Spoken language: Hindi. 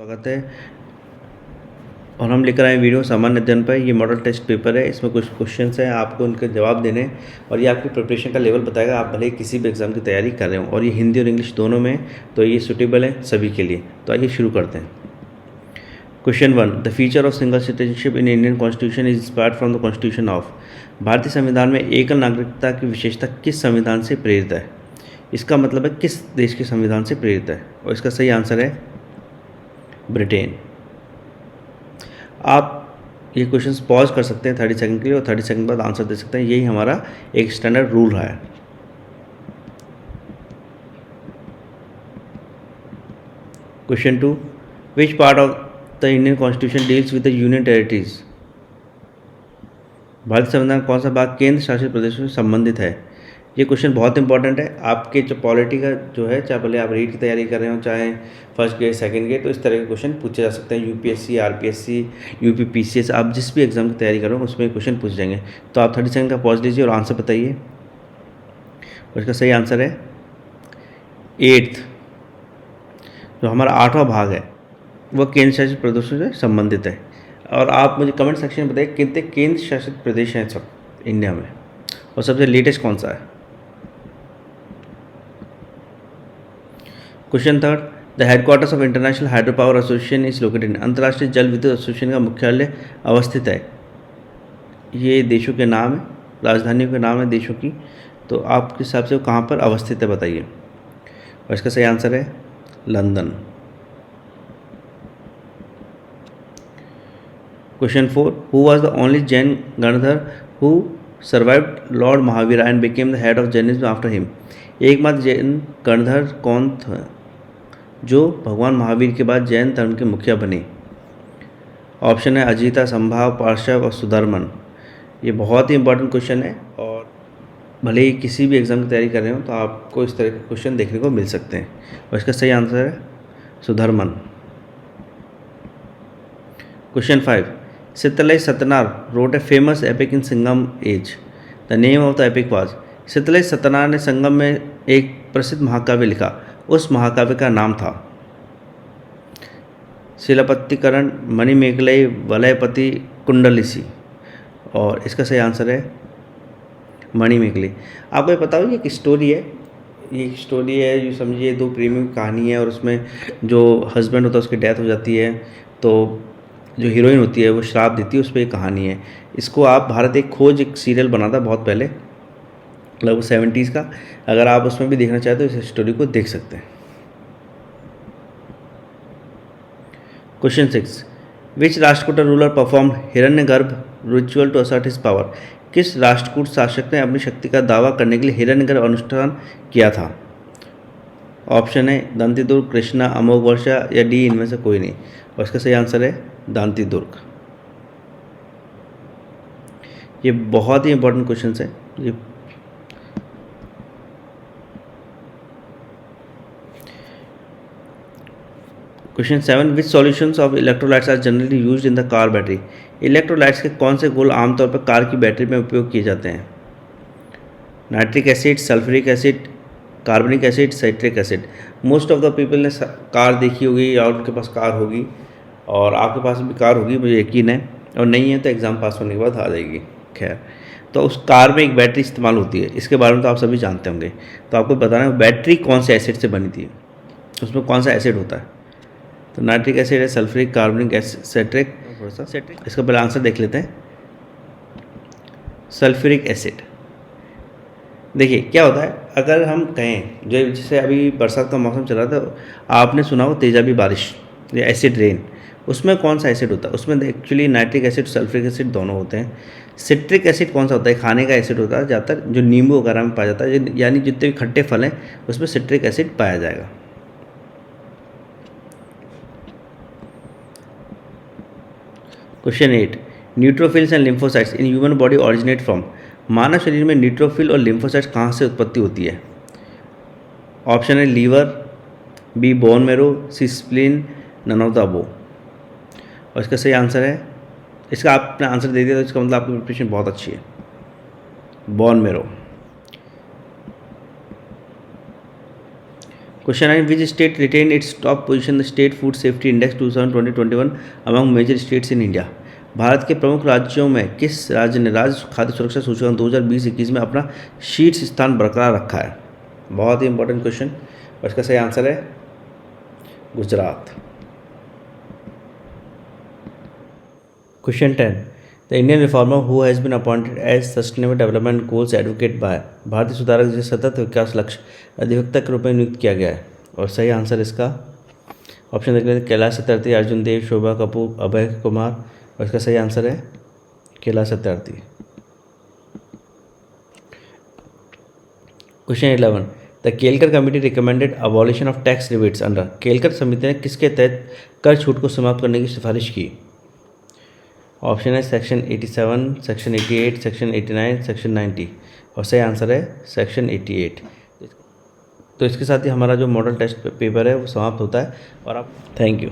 स्वागत है। और हम लेकर आए वीडियो सामान्य अध्ययन पर। ये मॉडल टेस्ट पेपर है, इसमें कुछ क्वेश्चंस हैं, आपको उनके जवाब देने हैं और ये आपकी प्रिपरेशन का लेवल बताएगा। आप भले ही किसी भी एग्ज़ाम की तैयारी कर रहे हो और ये हिंदी और इंग्लिश दोनों में, तो ये सूटेबल है सभी के लिए। तो आइए शुरू करते हैं। Question 1, the feature of single citizenship in Indian constitution is inspired from the constitution of. भारतीय संविधान में एकल नागरिकता की विशेषता किस संविधान से प्रेरित है? इसका मतलब है किस देश के संविधान से प्रेरित है, और इसका सही आंसर है ब्रिटेन। आप ये क्वेश्चंस पॉज कर सकते हैं 30 सेकंड के लिए और 30 सेकंड बाद आंसर दे सकते हैं। यही हमारा एक स्टैंडर्ड रूल है। Question 2, which part of the Indian constitution deals with the union territories. भारतीय संविधान कौन सा भाग केंद्र शासित प्रदेशों से संबंधित है? ये क्वेश्चन बहुत इंपॉर्टेंट है आपके जो पॉलिटी का जो है, चाहे भले आप रीट की तैयारी कर रहे हो, चाहे फर्स्ट ग्रेड सेकंड ग्रेड, तो इस तरह के क्वेश्चन पूछे जा सकते हैं। यूपीएससी, आरपीएससी, यूपी पीसीएस, आप जिस भी एग्जाम की तैयारी कर रहे हो उसमें क्वेश्चन पूछ जाएंगे। तो आप 30 सेकंड का पॉज लीजिए और आंसर बताइए। और इसका सही आंसर है 8th। जो हमारा 8वां भाग है वह केंद्र शासित प्रदेशों से संबंधित है। और आप मुझे कमेंट सेक्शन में बताइए कितने केंद्र शासित प्रदेश हैं सब इंडिया में, और सबसे लेटेस्ट कौन सा है। Question 3, the headquarters of international hydro power association is located in. अंतर्राष्ट्रीय जल विद्युत एसोसिएशन का मुख्यालय अवस्थित है। ये देशों के नाम है, राजधानियों के नाम है देशों की। तो आपके हिसाब से वो कहाँ पर अवस्थित है बताइए। और इसका सही आंसर है London. Question 4, who was the only Jain Ganadhara who survived lord Mahavir and became the head of Jainism after him. एकमात्र जैन गणधर कौन था जो भगवान महावीर के बाद जैन धर्म के मुखिया बने? ऑप्शन है अजिता, संभाव, पार्श्व और सुधर्मन। ये बहुत ही इंपॉर्टेंट क्वेश्चन है और भले ही किसी भी एग्ज़ाम की तैयारी कर रहे हो तो आपको इस तरह के क्वेश्चन देखने को मिल सकते हैं। और इसका सही आंसर है Sudharman. Question 5, सितलई सतनार wrote a famous epic in Sangam age. The name of the epic was। सितलई सतनार ने संगम में एक प्रसिद्ध महाकाव्य लिखा, उस महाकाव्य का नाम था शिलापत्तिकरण, मणिमेखलई, वलयपति, कुंडलिसी। और इसका सही आंसर है मणिमेखलई। आपको ये पता हो ये एक स्टोरी है, ये स्टोरी है, ये समझिए दो प्रेमियों की कहानी है और उसमें जो हस्बैंड होता है उसकी डेथ हो जाती है, तो जो हीरोइन होती है वो श्राप देती है, उस पर एक कहानी है। इसको आप भारत एक खोज एक सीरियल बना था बहुत पहले, लगभग 70s का। अगर आप उसमें भी देखना चाहते हो इस स्टोरी को देख सकते हैं। Question 6, which Rashtrakuta ruler perform Hiranyagarbha ritual to assert his power. किस राष्ट्रकूट शासक ने अपनी शक्ति का दावा करने के लिए हिरण्यगर्भ अनुष्ठान किया था? ऑप्शन है दांतीदुर्ग, कृष्णा, अमोघ वर्षा या डी इनमें से कोई नहीं। और इसका सही आंसर है दांतीदुर्ग। ये बहुत ही इंपॉर्टेंट क्वेश्चन है ये। Question 7, which solutions of electrolytes are generally used in the car battery. Electrolytes के कौन से घोल आमतौर पर कार की बैटरी में उपयोग किए जाते हैं? नाइट्रिक एसिड, सल्फ्यूरिक एसिड, कार्बनिक acid, citric acid. Most of the people ने कार देखी होगी या उनके पास कार होगी, और आपके पास भी कार होगी मुझे यकीन है, और नहीं है तो एग्ज़ाम पास होने के बाद आ जाएगी। खैर, तो उस कार में एक बैटरी इस्तेमाल होती है, इसके बारे में तो आप सभी जानते होंगे। तो आपको बताना है बैटरी कौन से एसिड से बनी थी, उसमें कौन सा एसिड होता है। तो नाइट्रिक एसिड है, सल्फ्यूरिक, कार्बनिक एसिड, सेट्रिक। इसका पहले आंसर देख लेते हैं। Sulphuric acid. देखिए क्या होता है, अगर हम कहें जो जैसे अभी बरसात का मौसम चल रहा था, आपने सुना हो तेजाबी बारिश या एसिड रेन, उसमें कौन सा एसिड होता है? उसमें actually nitric acid, sulphuric acid दोनों होते हैं। सिट्रिक एसिड कौन सा होता है? खाने का एसिड होता है, ज़्यादातर जो नींबू वगैरह में पाया जाता है, यानी जितने भी खट्टे फल हैं उसमें सिट्रिक एसिड पाया जाएगा। Question 8, neutrophils and lymphocytes in human body originate from. मानव शरीर में न्यूट्रोफिल और लिम्फोसाइट्स कहाँ से उत्पत्ति होती है? ऑप्शन है liver, B bone marrow, C spleen, none of the above. और इसका सही आंसर है, इसका आपने आंसर दे दिया तो इसका मतलब आपकी प्रिपरेशन बहुत अच्छी है, bone marrow. Question 9, which state retain its top position the state food safety index 2021 among major states in India. Bharat के प्रमुख राज्यों में किस राज्य ने राज्य खाद्य सुरक्षा सूचकांक 2020-21 में अपना शीर्ष स्थान बरकरार रखा है? बहुत ही इंपॉर्टेंट क्वेश्चन, और इसका सही आंसर है Gujarat. Question 10, the Indian reformer who has been appointed as sustainable development goals advocate by, भारतीय सुधारक जिसे सतत विकास लक्ष्य अधिवक्ता के रूप में नियुक्त किया गया है, और सही आंसर इसका ऑप्शन देख लेते हैं कैलाश सत्यार्थी, अर्जुन देव, शोभा कपूर, अभय कुमार, और इसका सही आंसर है Kailash Satyarthi. Question 11, the Kelkar committee recommended abolition of tax rebates under, Kelkar समिति ने किसके तहत कर छूट को समाप्त करने की सिफारिश की? ऑप्शन है सेक्शन 87, सेक्शन 88, सेक्शन 89, सेक्शन 90, और सही आंसर है सेक्शन 88। तो इसके साथ ही हमारा जो मॉडल टेस्ट पेपर है वो समाप्त होता है, और आप थैंक यू।